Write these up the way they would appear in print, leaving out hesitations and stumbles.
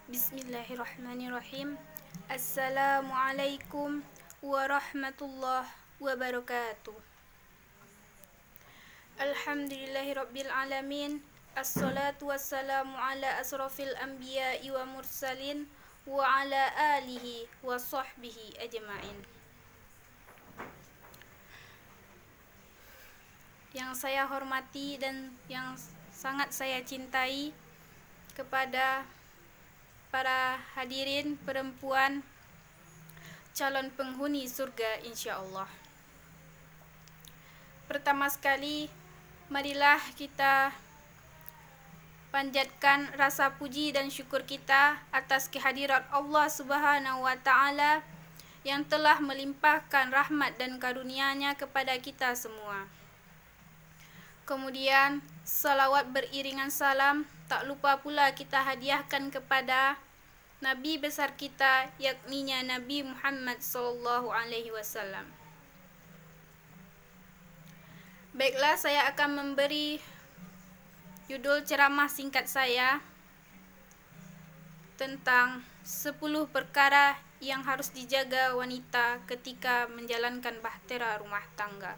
Bismillahirrahmanirrahim. Assalamualaikum warahmatullahi wabarakatuh. Alhamdulillahirabbil alamin. Assalatu wassalamu ala asrafil anbiya'i wa mursalin wa ala alihi wa sahbihi ajma'in. Yang saya hormati dan yang sangat saya cintai kepada para hadirin perempuan calon penghuni surga insyaallah. Pertama sekali, marilah kita panjatkan rasa puji dan syukur kita atas kehadirat Allah Subhanahu wa taala yang telah melimpahkan rahmat dan karunia-Nya kepada kita semua. Kemudian salawat beriringan salam tak lupa pula kita hadiahkan kepada Nabi besar kita, yakninya Nabi Muhammad sallallahu alaihi wasallam. Baiklah, saya akan memberi judul ceramah singkat saya tentang 10 perkara yang harus dijaga wanita ketika menjalankan bahtera rumah tangga.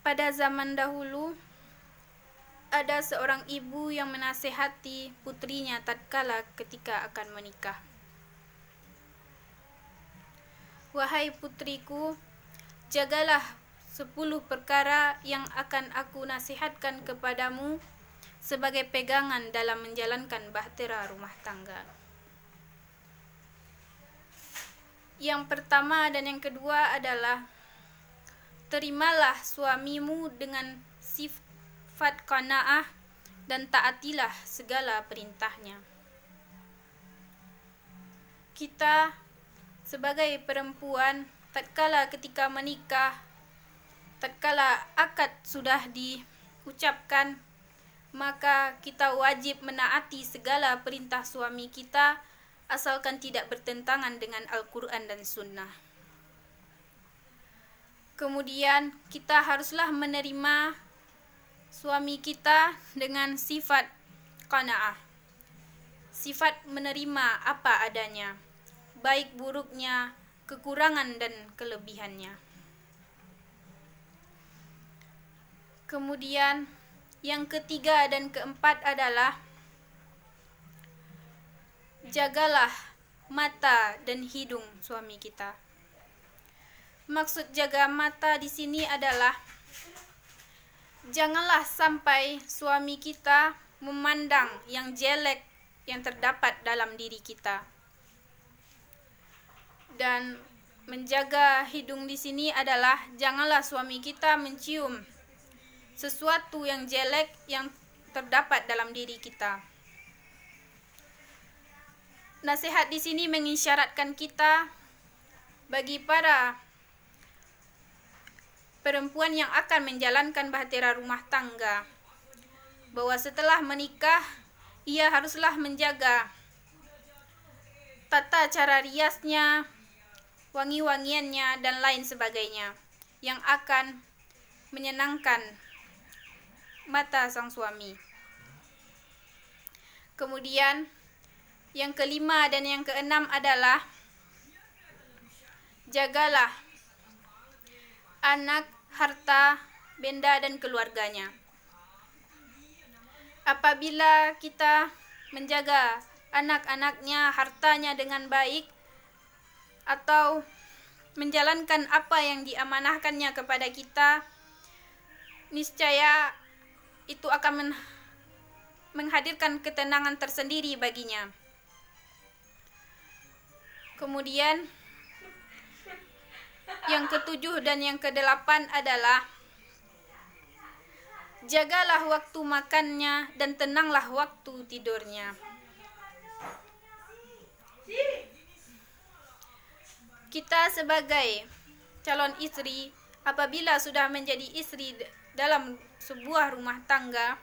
Pada zaman dahulu, ada seorang ibu yang menasihati putrinya tatkala ketika akan menikah. Wahai putriku, jagalah 10 perkara yang akan aku nasihatkan kepadamu sebagai pegangan dalam menjalankan bahtera rumah tangga. Yang pertama dan yang kedua adalah terimalah suamimu dengan sifat qanaah dan taatilah segala perintahnya. Kita sebagai perempuan tatkala ketika menikah, tatkala akad sudah diucapkan, maka kita wajib menaati segala perintah suami kita asalkan tidak bertentangan dengan Al-Quran dan Sunnah. Kemudian kita haruslah menerima suami kita dengan sifat qanaah. Sifat menerima apa adanya, baik buruknya, kekurangan dan kelebihannya. Kemudian yang ketiga dan keempat adalah jagalah mata dan hidung suami kita. Maksud jaga mata di sini adalah janganlah sampai suami kita memandang yang jelek yang terdapat dalam diri kita. Dan menjaga hidung di sini adalah janganlah suami kita mencium sesuatu yang jelek yang terdapat dalam diri kita. Nasihat di sini mengisyaratkan kita bagi para perempuan yang akan menjalankan bahtera rumah tangga bahwa setelah menikah ia haruslah menjaga tata cara riasnya, wangi-wangiannya dan lain sebagainya yang akan menyenangkan mata sang suami. Kemudian yang kelima dan yang keenam adalah jagalah anak, harta, benda dan keluarganya. Apabila kita menjaga anak-anaknya, hartanya dengan baik atau menjalankan apa yang diamanahkannya kepada kita, niscaya itu akan menghadirkan ketenangan tersendiri baginya. Kemudian yang ketujuh dan yang kedelapan adalah jagalah waktu makannya dan tenanglah waktu tidurnya. Kita sebagai calon istri, apabila sudah menjadi istri dalam sebuah rumah tangga,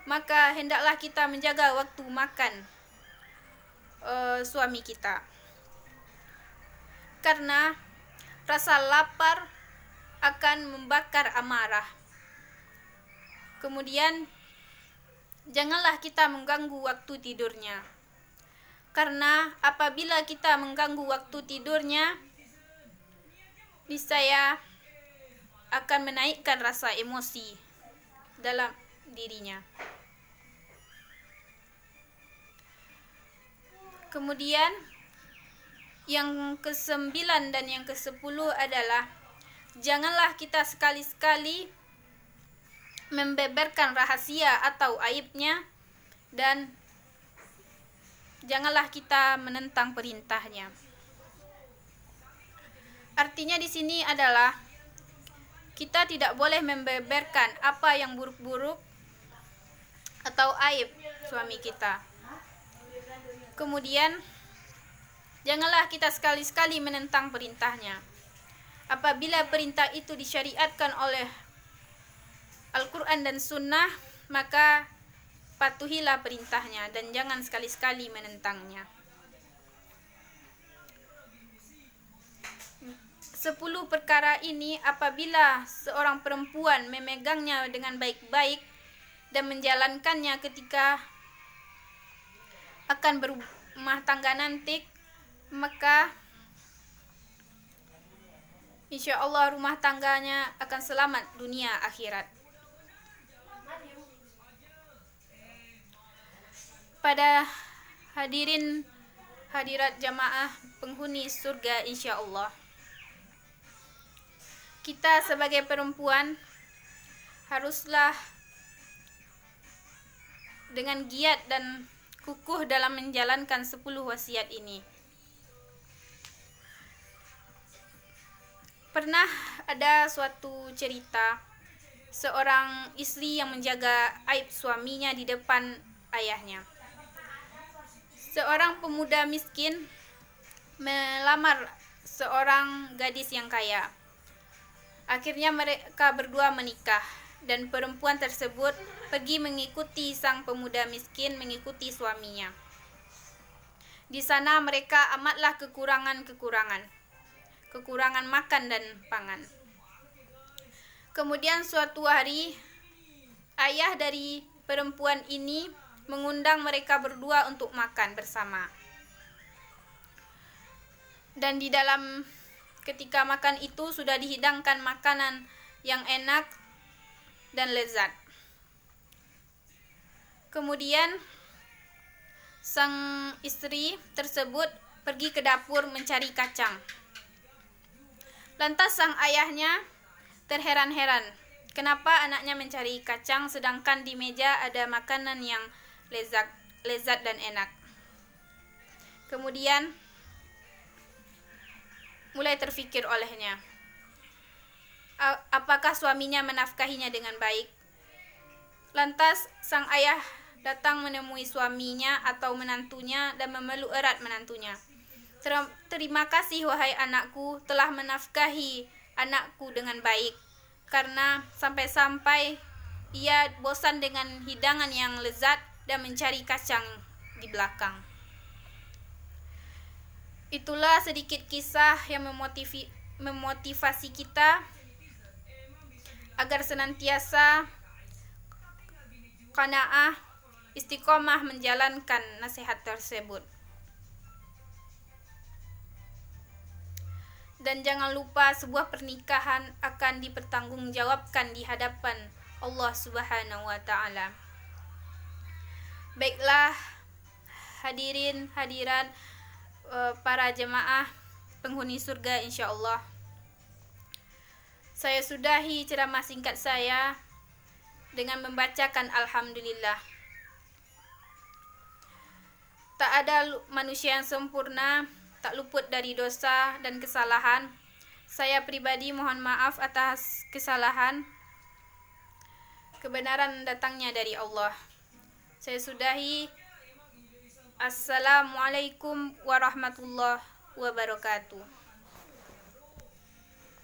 maka hendaklah kita menjaga waktu makan suami kita. Karena rasa lapar akan membakar amarah. Kemudian janganlah kita mengganggu waktu tidurnya. Karena apabila kita mengganggu waktu tidurnya, niscaya akan menaikkan rasa emosi dalam dirinya. Kemudian yang ke-9 dan yang ke-10 adalah janganlah kita sekali-sekali membeberkan rahasia atau aibnya, dan janganlah kita menentang perintahnya. Artinya di sini adalah kita tidak boleh membeberkan apa yang buruk-buruk atau aib suami kita. Kemudian janganlah kita sekali-sekali menentang perintahnya. Apabila perintah itu disyariatkan oleh Al-Quran dan Sunnah, maka patuhilah perintahnya dan jangan sekali-sekali menentangnya. 10 perkara ini apabila seorang perempuan memegangnya dengan baik-baik dan menjalankannya ketika akan berumah tangga nanti, maka insya Allah rumah tangganya akan selamat dunia akhirat. Pada hadirat jamaah penghuni surga insya Allah, kita sebagai perempuan haruslah dengan giat dan kukuh dalam menjalankan 10 wasiat ini. Pernah ada suatu cerita seorang istri yang menjaga aib suaminya di depan ayahnya. Seorang pemuda miskin melamar seorang gadis yang kaya. Akhirnya mereka berdua menikah dan perempuan tersebut pergi mengikuti sang pemuda miskin, mengikuti suaminya. Di sana mereka amatlah kekurangan makan dan pangan. Kemudian suatu hari ayah dari perempuan ini mengundang mereka berdua untuk makan bersama. Dan di dalam ketika makan itu sudah dihidangkan makanan yang enak dan lezat. Kemudian sang istri tersebut pergi ke dapur mencari kacang. Lantas sang ayahnya terheran-heran, kenapa anaknya mencari kacang sedangkan di meja ada makanan yang lezat dan enak. Kemudian mulai terfikir olehnya, apakah suaminya menafkahinya dengan baik? Lantas sang ayah datang menemui suaminya atau menantunya dan memeluk erat menantunya. Terima kasih wahai anakku telah menafkahi anakku dengan baik, karena sampai-sampai ia bosan dengan hidangan yang lezat dan mencari kacang di belakang. Itulah sedikit kisah yang memotivasi kita agar senantiasa qanaah, istiqomah menjalankan nasihat tersebut. Dan jangan lupa sebuah pernikahan akan dipertanggungjawabkan di hadapan Allah Subhanahu wa taala. Baiklah hadirin hadirat para jemaah penghuni surga insyaallah. Saya sudahi ceramah singkat saya dengan membacakan alhamdulillah. Tak ada manusia yang sempurna, tak luput dari dosa dan kesalahan. Saya pribadi mohon maaf atas kesalahan. Kebenaran datangnya dari Allah. Saya sudahi. Assalamualaikum warahmatullahi wabarakatuh.